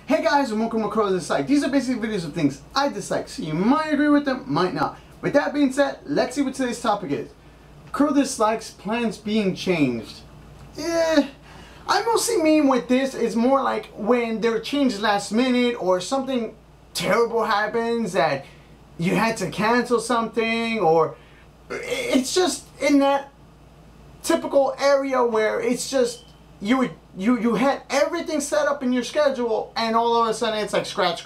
Hey guys, and welcome to Crow Dislike. These are basic videos of things I dislike, so you might agree with them, might not. With that being said, let's see what today's topic is. Crow dislikes plans being changed. I mostly mean with this is more like when they're changed last minute or something terrible happens that you had to cancel something, or it's just in that typical area where it's just you had everything set up in your schedule and all of a sudden it's like scratch.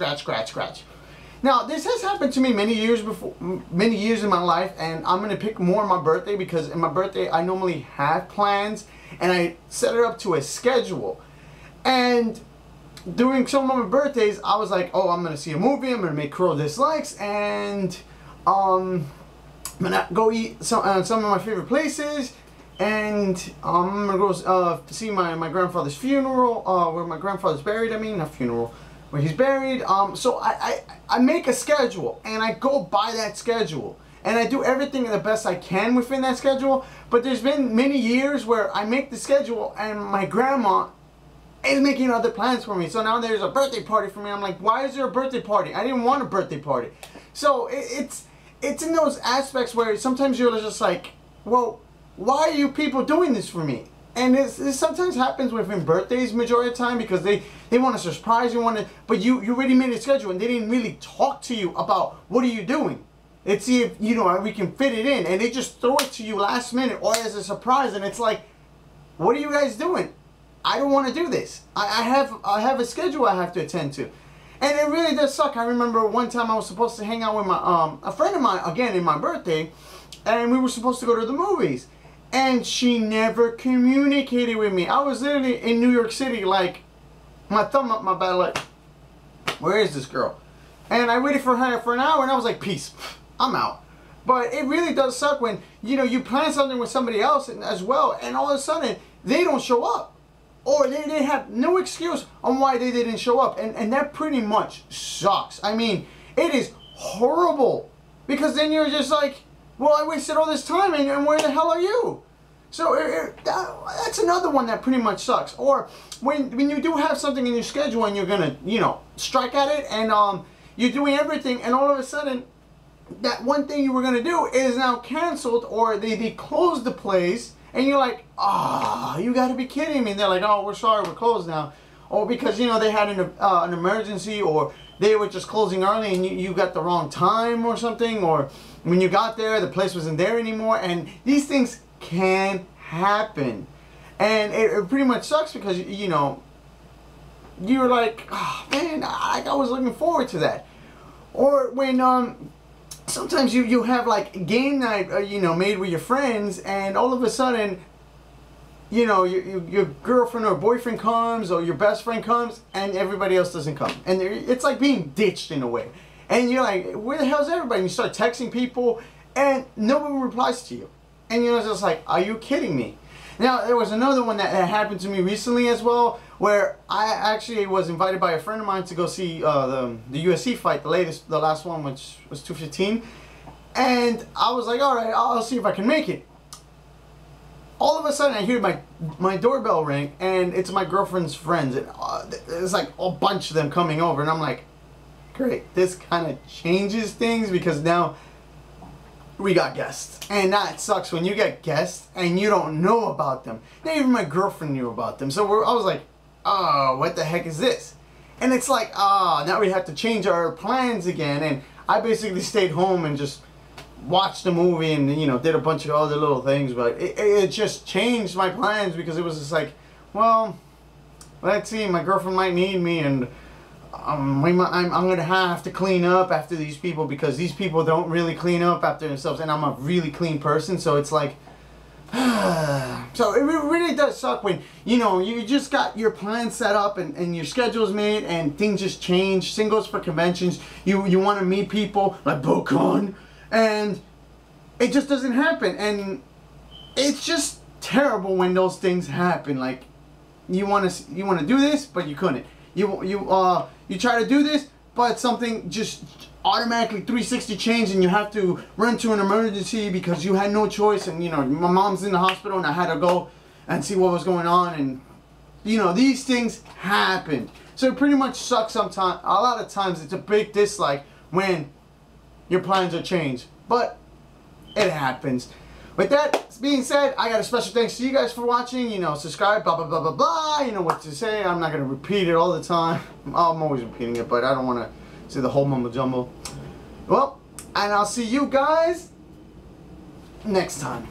Now this has happened to me many years in my life, and I'm gonna pick more on my birthday because in my birthday I normally have plans and I set it up to a schedule. And during some of my birthdays I was like, oh, I'm gonna see a movie, I'm gonna make Crow dislikes, and I'm gonna go eat some of my favorite places. And I'm gonna go see my grandfather's funeral, where my grandfather's buried. I mean, not funeral, where he's buried. So I make a schedule and I go by that schedule and I do everything the best I can within that schedule. But there's been many years where I make the schedule and my grandma is making other plans for me. So now there's a birthday party for me. I'm like, why is there a birthday party? I didn't want a birthday party. So it's in those aspects where sometimes you're just like, well, why are you people doing this for me? And this sometimes happens within birthdays majority of the time because they want to surprise you, but you already made a schedule and they didn't really talk to you about what are you doing. Let's see if we can fit it in, and they just throw it to you last minute or as a surprise, and it's like, what are you guys doing? I don't want to do this. I have a schedule I have to attend to. And it really does suck. I remember one time I was supposed to hang out with my a friend of mine again in my birthday, and we were supposed to go to the movies. And she never communicated with me. I was literally in New York City, like, my thumb up my back, like, where is this girl? And I waited for her for an hour, and I was like, peace, I'm out. But it really does suck when, you plan something with somebody else as well, and all of a sudden, they don't show up. Or they have no excuse on why they didn't show up. And that pretty much sucks. I mean, it is horrible. Because then you're just like, well, I wasted all this time, and where the hell are you? So that's another one that pretty much sucks. Or when you do have something in your schedule and you're gonna, strike at it, and you're doing everything, and all of a sudden, that one thing you were gonna do is now canceled, or they closed the place, and you're like, ah, oh, you gotta be kidding me. And they're like, oh, we're sorry, we're closed now. Or because, they had an emergency, or they were just closing early and you got the wrong time or something, or when you got there, the place wasn't there anymore. And these things can happen. And it pretty much sucks because, you're like, oh, man, I was looking forward to that. Or when, sometimes you have like game night, made with your friends, and all of a sudden, your girlfriend or boyfriend comes, or your best friend comes, and everybody else doesn't come. And it's like being ditched in a way. And you're like, where the hell's everybody? And you start texting people, and nobody replies to you. And you're just like, are you kidding me? Now, there was another one that happened to me recently as well, where I actually was invited by a friend of mine to go see the UFC fight, the last one, which was 215. And I was like, all right, I'll see if I can make it. All of a sudden, I hear my doorbell ring, and it's my girlfriend's friends. And there's like a bunch of them coming over, and I'm like, great, this kind of changes things because now we got guests. And that sucks when you get guests and you don't know about them. Not even my girlfriend knew about them. So I was like, oh, what the heck is this? And it's like, now we have to change our plans again. And I basically stayed home and just watched the movie and, did a bunch of other little things. But it just changed my plans because it was just like, well, let's see, my girlfriend might need me, and I'm going to have to clean up after these people because these people don't really clean up after themselves, and I'm a really clean person, so it's like, so it really does suck when, you just got your plan set up and your schedule's made and things just change. Same goes for conventions. You want to meet people like BoCon, and it just doesn't happen, and it's just terrible when those things happen. Like, you want to do this, but you couldn't. You try to do this, but something just automatically 360 changed, and you have to run to an emergency because you had no choice. And my mom's in the hospital, and I had to go and see what was going on. And these things happened. So it pretty much sucks sometimes. A lot of times it's a big dislike when your plans are changed. But it happens. With that being said, I got a special thanks to you guys for watching. You know, subscribe, blah, blah, blah, blah, blah. You know what to say. I'm not going to repeat it all the time. I'm always repeating it, but I don't want to say the whole mumble jumble. Well, and I'll see you guys next time.